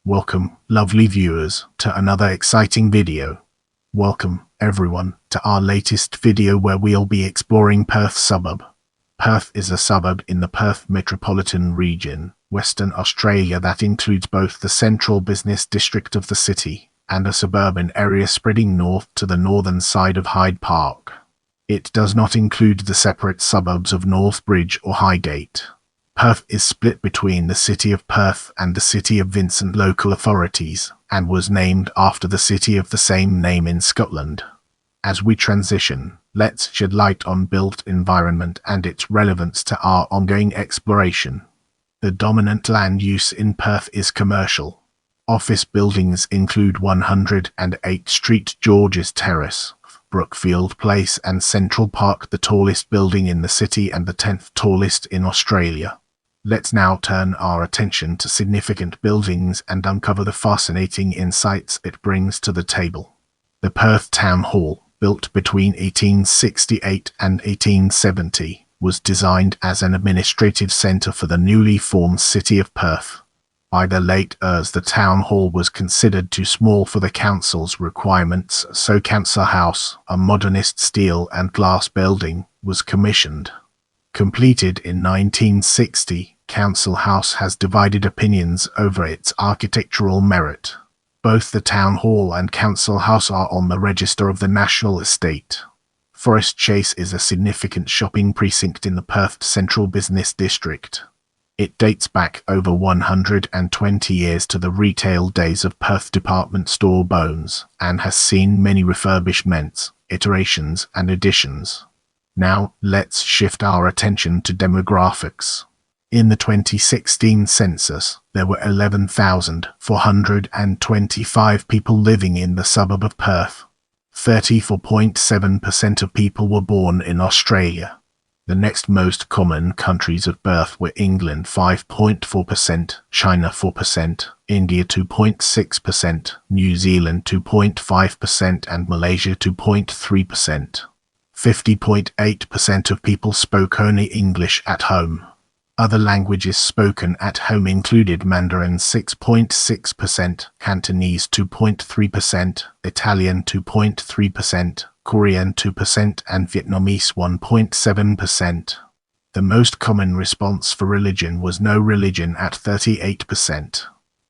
Welcome, lovely viewers, to another exciting video. Welcome, everyone, to our latest video where we'll be exploring Perth suburb. Perth is a suburb in the Perth metropolitan region, Western Australia, that includes both the central business district of the city and a suburban area spreading north to the northern side of Hyde Park. It does not include the separate suburbs of Northbridge or Highgate. Perth is split between the City of Perth and the City of Vincent local authorities, and was named after the city of the same name in Scotland. As we transition, let's shed light on built environment and its relevance to our ongoing exploration. The dominant land use in Perth is commercial. Office buildings include 108 Street George's Terrace, Brookfield Place and Central Park, the tallest building in the city and the 10th tallest in Australia. Let's now turn our attention to significant buildings and uncover the fascinating insights it brings to the table. The Perth Town Hall, built between 1868 and 1870, was designed as an administrative centre for the newly formed City of Perth. By the late eras, the Town Hall was considered too small for the council's requirements, so Council House, a modernist steel and glass building, was commissioned. Completed in 1960, Council House has divided opinions over its architectural merit. Both the Town Hall and Council House are on the register of the National Estate. Forest Chase is a significant shopping precinct in the Perth Central Business District. It dates back over 120 years to the retail days of Perth department store Bones, and has seen many refurbishments, iterations and additions. Now, let's shift our attention to demographics. In the 2016 census, there were 11,425 people living in the suburb of Perth. 34.7% of people were born in Australia. The next most common countries of birth were England 5.4%, China 4%, India 2.6%, New Zealand 2.5% and Malaysia 2.3%. 50.8% of people spoke only English at home. Other languages spoken at home included Mandarin 6.6%, Cantonese 2.3%, Italian 2.3%, Korean 2% and Vietnamese 1.7%. The most common response for religion was no religion at 38%.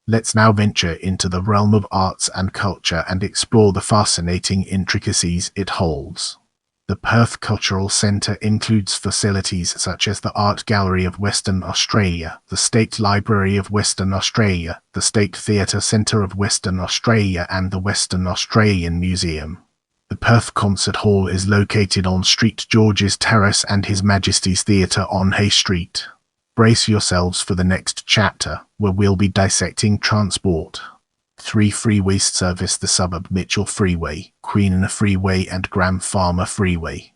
Let's now venture into the realm of arts and culture and explore the fascinating intricacies it holds. The Perth Cultural Centre includes facilities such as the Art Gallery of Western Australia, the State Library of Western Australia, the State Theatre Centre of Western Australia and the Western Australian Museum. The Perth Concert Hall is located on Street George's Terrace and His Majesty's Theatre on Hay Street. Brace yourselves for the next chapter, where we'll be dissecting transport. 3 freeways service the suburb: Mitchell Freeway, Queen Freeway and Graham Farmer Freeway.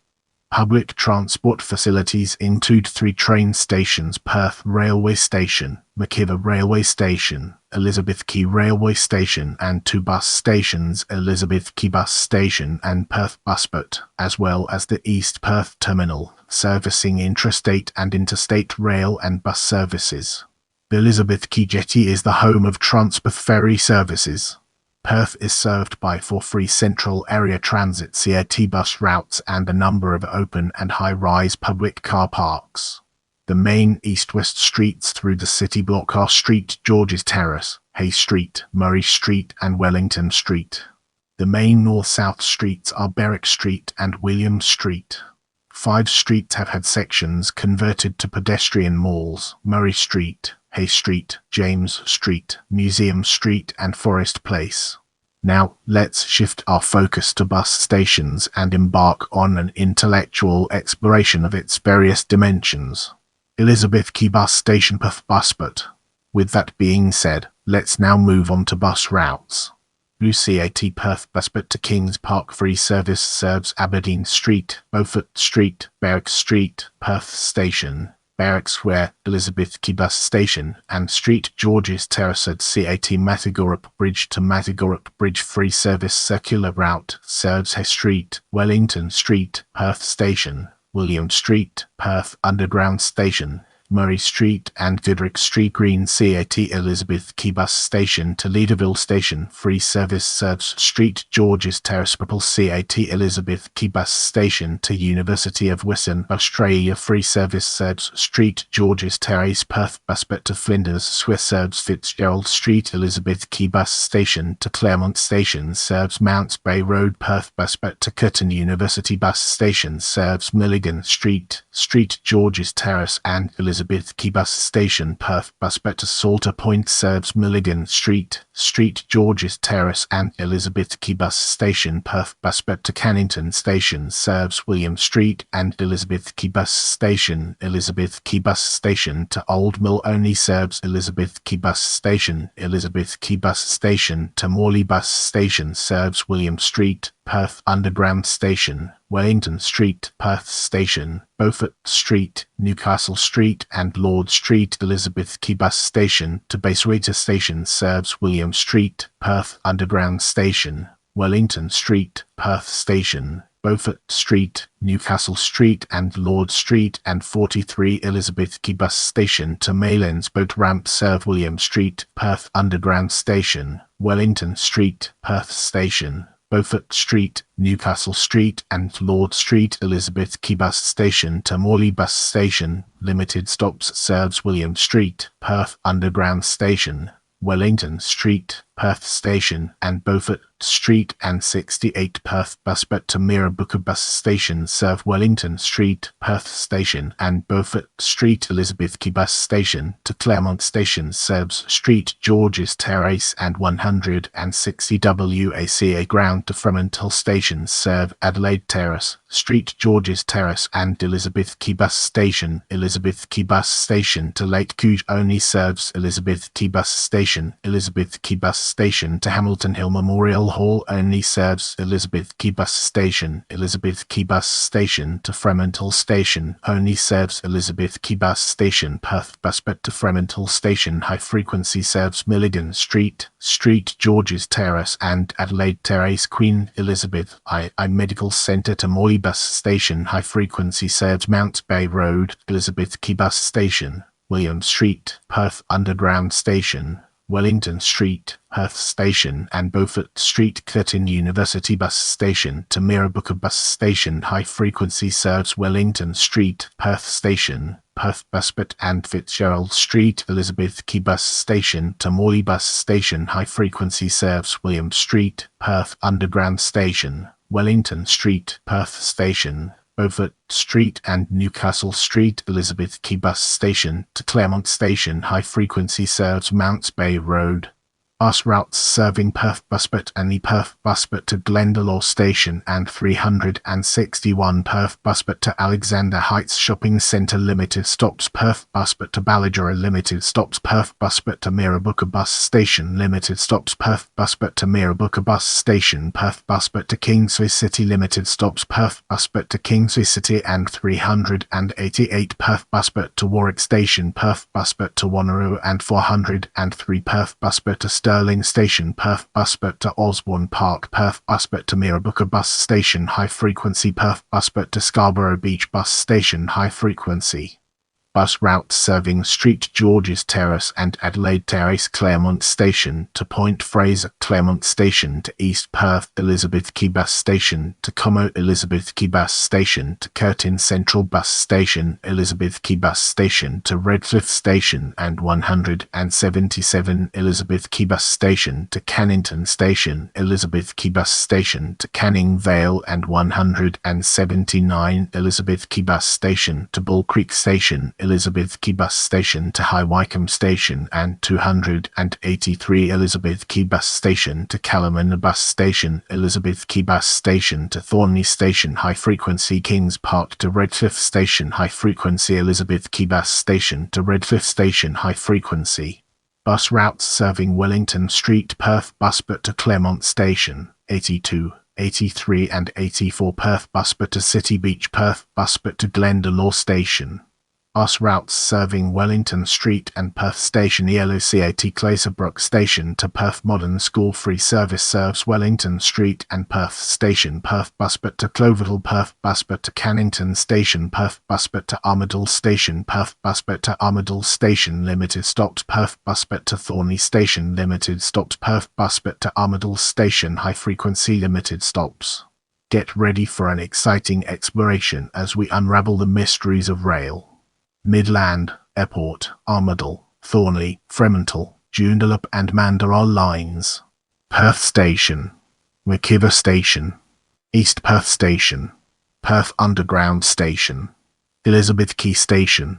Public transport facilities include 3 train stations: Perth Railway Station, McKiva Railway Station, Elizabeth Quay Railway Station and 2 bus stations: Elizabeth Quay Bus Station and Perth Busport, as well as the East Perth Terminal, servicing intrastate and interstate rail and bus services. The Elizabeth Quay Jetty is the home of Transperth ferry services. Perth is served by 4 free Central Area Transit CRT bus routes and a number of open and high-rise public car parks. The main east-west streets through the city block are Street George's Terrace, Hay Street, Murray Street and Wellington Street. The main north-south streets are Berwick Street and William Street. 5 streets have had sections converted to pedestrian malls: Murray Street, Hay Street, James Street, Museum Street and Forest Place. Now, let's shift our focus to bus stations and embark on an intellectual exploration of its various dimensions. Elizabeth Quay Bus Station, Perth Busport. With that being said, let's now move on to bus routes. CAT Perth Busport to Kings Park free service serves Aberdeen Street, Beaufort Street, Berwick Street, Perth Station, Berwick Square, Elizabeth Quay Bus Station, and Street George's Terrace. At CAT Matagorop Bridge to Matagorop Bridge free service circular route serves Hay Street, Wellington Street, Perth Station, William Street, Perth Underground Station, Murray Street and Goodrich Street Green CAT Elizabeth Quay Bus Station to Leederville Station. Free service serves Street George's Terrace Purple CAT Elizabeth Quay Bus Station to University of Western Australia. Free service serves Street George's Terrace Perth Bus to Flinders Swiss serves Fitzgerald Street Elizabeth Quay Bus Station to Claremont Station serves Mounts Bay Road Perth Bus to Curtin University Bus Station serves Milligan Street, Street George's Terrace and Elizabeth Quay Bus Station Perth Bus to Salter Point serves Milligan Street, Street George's Terrace and Elizabeth Quay Bus Station Perth Bus to Cannington Station serves William Street and Elizabeth Quay Bus Station. Elizabeth Quay Bus Station to Old Mill only serves Elizabeth Quay Bus Station. Elizabeth Quay Bus Station to Morley Bus Station serves William Street, Perth Underground Station, Wellington Street, Perth Station, Beaufort Street, Newcastle Street and Lord Street. Elizabeth Quay Bus Station to Bayswater Station serves William Street, Perth Underground Station, Wellington Street, Perth Station, Beaufort Street, Newcastle Street and Lord Street and 43 Elizabeth Quay Bus Station to Maylands Boat Ramp serve William Street, Perth Underground Station, Wellington Street, Perth Station, Beaufort Street, Newcastle Street and Lord Street. Elizabeth Quay Bus Station to Morley Bus Station. Limited stops serves William Street, Perth Underground Station, Wellington Street, Perth Station and Beaufort Street and 68 Perth Bus to Mirrabooka Bus Station serve Wellington Street, Perth Station and Beaufort Street. Elizabeth Quay Bus Station to Claremont Station serves Street George's Terrace and 160 WACA Ground to Fremantle Station serve Adelaide Terrace, Street George's Terrace and Elizabeth Quay Bus Station. Elizabeth Quay Bus Station to Lake Cooge only serves Elizabeth Quay Bus Station. Elizabeth Quay Bus Station to Hamilton Hill Memorial Hall only serves Elizabeth Quay Bus Station. Elizabeth Quay Bus Station to Fremantle Station only serves Elizabeth Quay Bus Station. Perth Bus to Fremantle Station high frequency serves Milligan Street, Street George's Terrace and Adelaide Terrace. Queen Elizabeth I Medical Centre to Morley Bus Station high frequency serves Mounts Bay Road. Elizabeth Quay Bus Station, William Street, Perth Underground Station, Wellington Street, Perth Station and Beaufort Street. Curtin University Bus Station to Mirrabooka Bus Station high frequency serves Wellington Street, Perth Station, Perth Bus and Fitzgerald Street. Elizabeth Quay Bus Station to Morley Bus Station high frequency serves William Street, Perth Underground Station, Wellington Street, Perth Station, Beaufort Street and Newcastle Street. Elizabeth Quay Bus Station to Claremont Station high frequency serves Mounts Bay Road. Bus routes serving Perth Buspet and the Perth Buspet to Glendalough Station and 361 Perth Buspet to Alexander Heights Shopping Centre. Limited stops Perth Buspet to Ballagera. Limited stops Perth Buspet to Mirrabooka Bus Station. Limited stops Perth Buspet to Mirrabooka Bus Station. Perth Buspet to Kingsway City. Limited stops Perth Buspet to Kingsway City and 388 Perth Buspet to Warwick Station. Perth Buspet to Wanneroo and 403 Perth Buspet to Stirling Station. Perth Buspet to Osborne Park. Perth Buspet to Mirrabooka Bus Station high frequency. Perth Buspet to Scarborough Beach Bus Station high frequency. Bus routes serving Street George's Terrace and Adelaide Terrace. Claremont Station to Point Fraser. Claremont Station to East Perth. Elizabeth Quay Bus Station to Como. Elizabeth Quay Bus Station to Curtin Central Bus Station. Elizabeth Quay Bus Station to Redcliffe Station and 177 Elizabeth Quay Bus Station to Cannington Station. Elizabeth Quay Bus Station to Canning Vale and 179 Elizabeth Quay Bus Station to Bull Creek Station. Elizabeth Quay Bus Station to High Wycombe Station and 283 Elizabeth Quay Bus Station to Calaman Bus Station. Elizabeth Quay Bus Station to Thornley Station high frequency. Kings Park to Redcliffe Station high frequency. Elizabeth Quay Bus Station to Redcliffe Station high frequency. Bus routes serving Wellington Street. Perth Buspet to Claremont Station 82, 83 and 84 Perth Buspet to City Beach. Perth Buspet to Glendalough Station. Bus routes serving Wellington Street and Perth Station. ELOCAT Clazerbrook Station to Perth Modern School free service serves Wellington Street and Perth Station. Perth Busbit to Cloverhill. Perth Busbit to Cannington Station. Perth Busbit to Armadale Station. Perth Busbit to Armadale Station Limited stopped. Perth Busbit to Thorney Station Limited stopped. Perth Busbit to Armadale Station High Frequency Limited stops. Get ready for an exciting exploration as we unravel the mysteries of rail. Midland, Airport, Armadale, Thornley, Fremantle, Joondalup and Mandurah lines. Perth Station, Wikiva Station, East Perth Station, Perth Underground Station, Elizabeth Quay Station.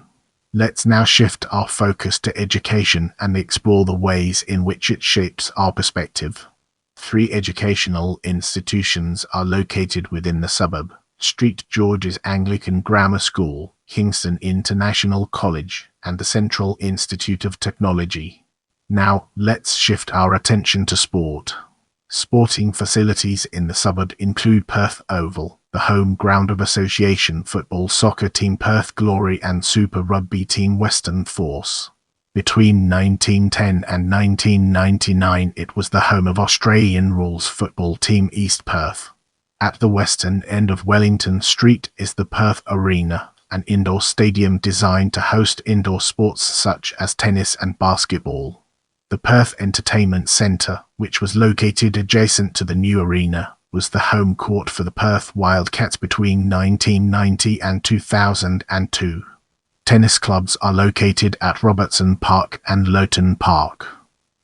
Let's now shift our focus to education and explore the ways in which it shapes our perspective. 3 educational institutions are located within the suburb: St George's Anglican Grammar School, Kingston International College, and the Central Institute of Technology. Now, let's shift our attention to sport. Sporting facilities in the suburb include Perth Oval, the home ground of Association football soccer team Perth Glory and Super Rugby team Western Force. Between 1910 and 1999, it was the home of Australian rules football team East Perth. At the western end of Wellington Street is the Perth Arena, an indoor stadium designed to host indoor sports such as tennis and basketball. The Perth Entertainment Centre, which was located adjacent to the new arena, was the home court for the Perth Wildcats between 1990 and 2002. Tennis clubs are located at Robertson Park and Lowton Park.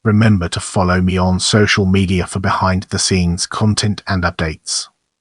Remember to follow me on social media for behind-the-scenes content and updates.